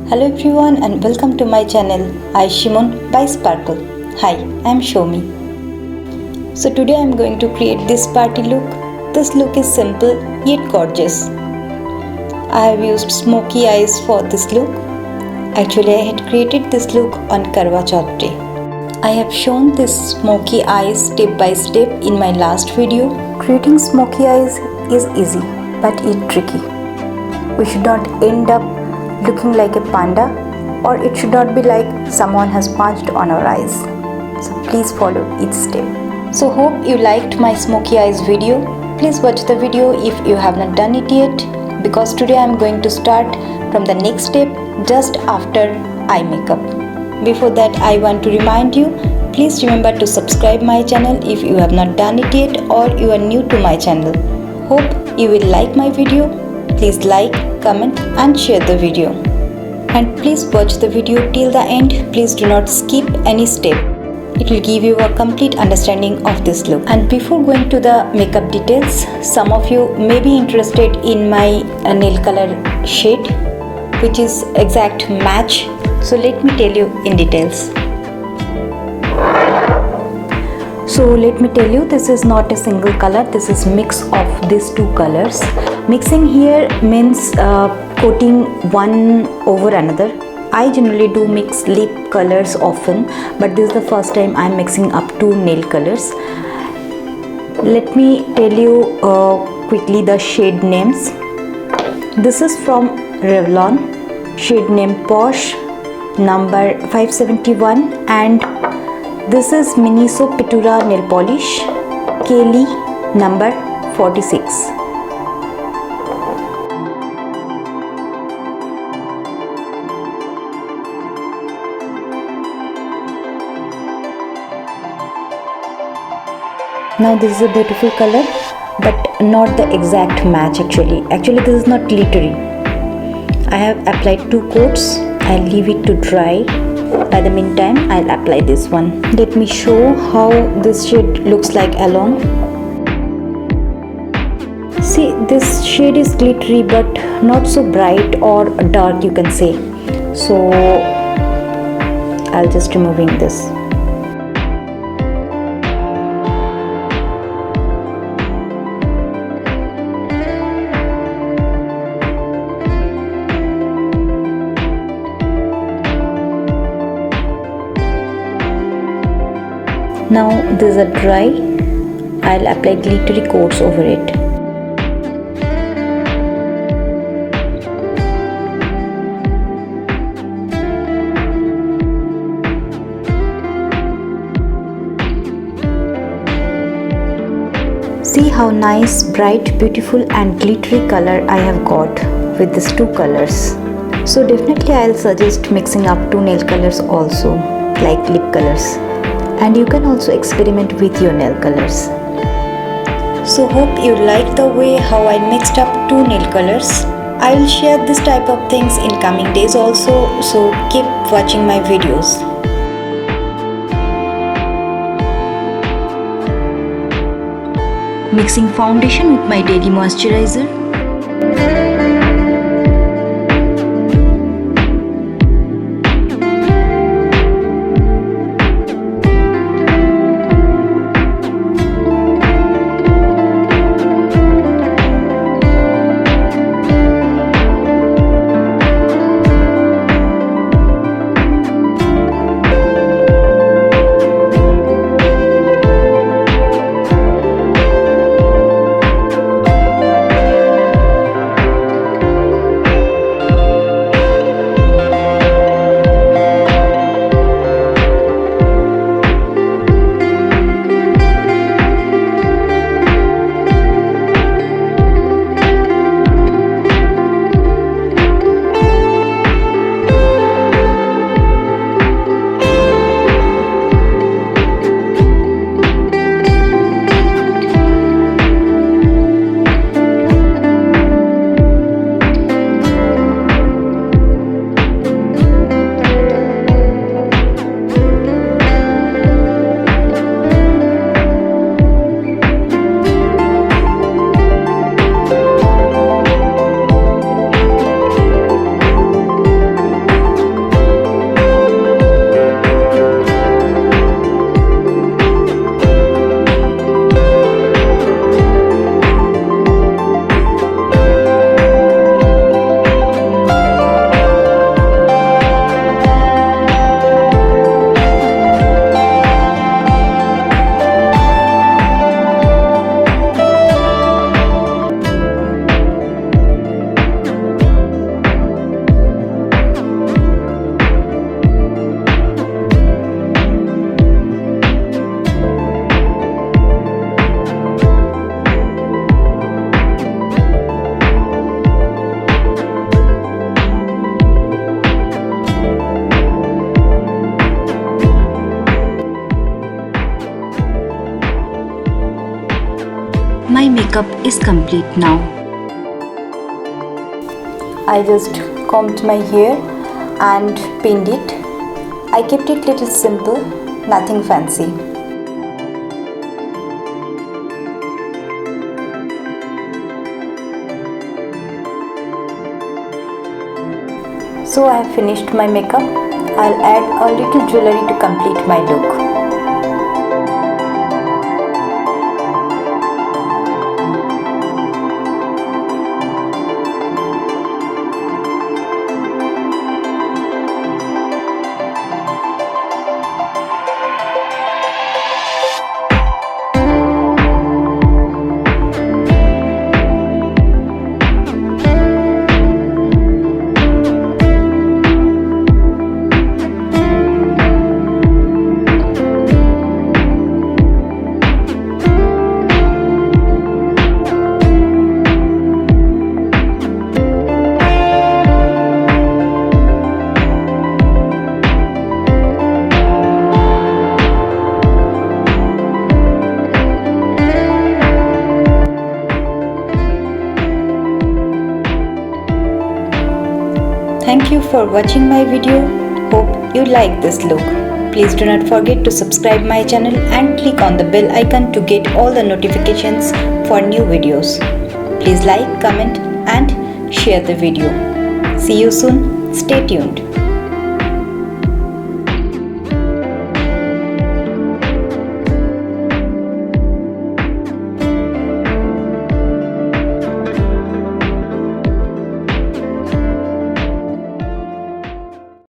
Hello everyone and welcome to my channel I Shimon by Sparkle. Hi, I am Shomi. So today I am going to create this party look. This look is simple yet gorgeous. I have used smoky eyes for this look. Actually I had created this look on Karvachauth day. I have shown this smoky eyes step by step in my last video. Creating smoky eyes is easy but it's tricky. We should not end up looking like a panda, or it should not be like someone has punched on our eyes. So please follow each step. So hope you liked my smoky eyes video. Please watch the video if you have not done it yet, because today I am going to start from the next step just after eye makeup. Before that I want to remind you, please remember to subscribe my channel if you have not done it yet or you are new to my channel. Hope you will like my video. Please like, comment and share the video. And please watch the video till the end. Please do not skip any step. It will give you a complete understanding of this look. And before going to the makeup details, some of you may be interested in my nail color shade, which is exact match. So let me tell you in details. So let me tell you, this is not a single color, this is mix of these two colors. Mixing here means coating one over another. I generally do mix lip colors often, but this is the first time I am mixing up two nail colors. Let me tell you quickly the shade names. This is from Revlon, shade name Posh, number 571, and this is Miniso Pittura nail polish, Kelly, number 46. Now this is a beautiful color, but not the exact match actually. Actually this is not glittery. I have applied two coats. I'll leave it to dry. By the meantime, I'll apply this one. Let me show how this shade looks like along. See, this shade is glittery but not so bright or dark, you can say. So I'll just removing this. Now these are dry. I'll apply glittery coats over it. See how nice, bright, beautiful and glittery color I have got with these two colors. So definitely I'll suggest mixing up two nail colors also, like lip colors. And you can also experiment with your nail colors. So hope you like the way how I mixed up two nail colors. I will share this type of things in coming days also, so keep watching my videos. Mixing foundation with my daily moisturizer. makeup is complete now. I just combed my hair and pinned it. I kept it little simple, nothing fancy. So I have finished my makeup. I'll add a little jewelry to complete my look. Thank you for watching my video. Hope you like this look. Please do not forget to subscribe my channel and click on the bell icon to get all the notifications for new videos. Please like, comment and share the video. See you soon. Stay tuned.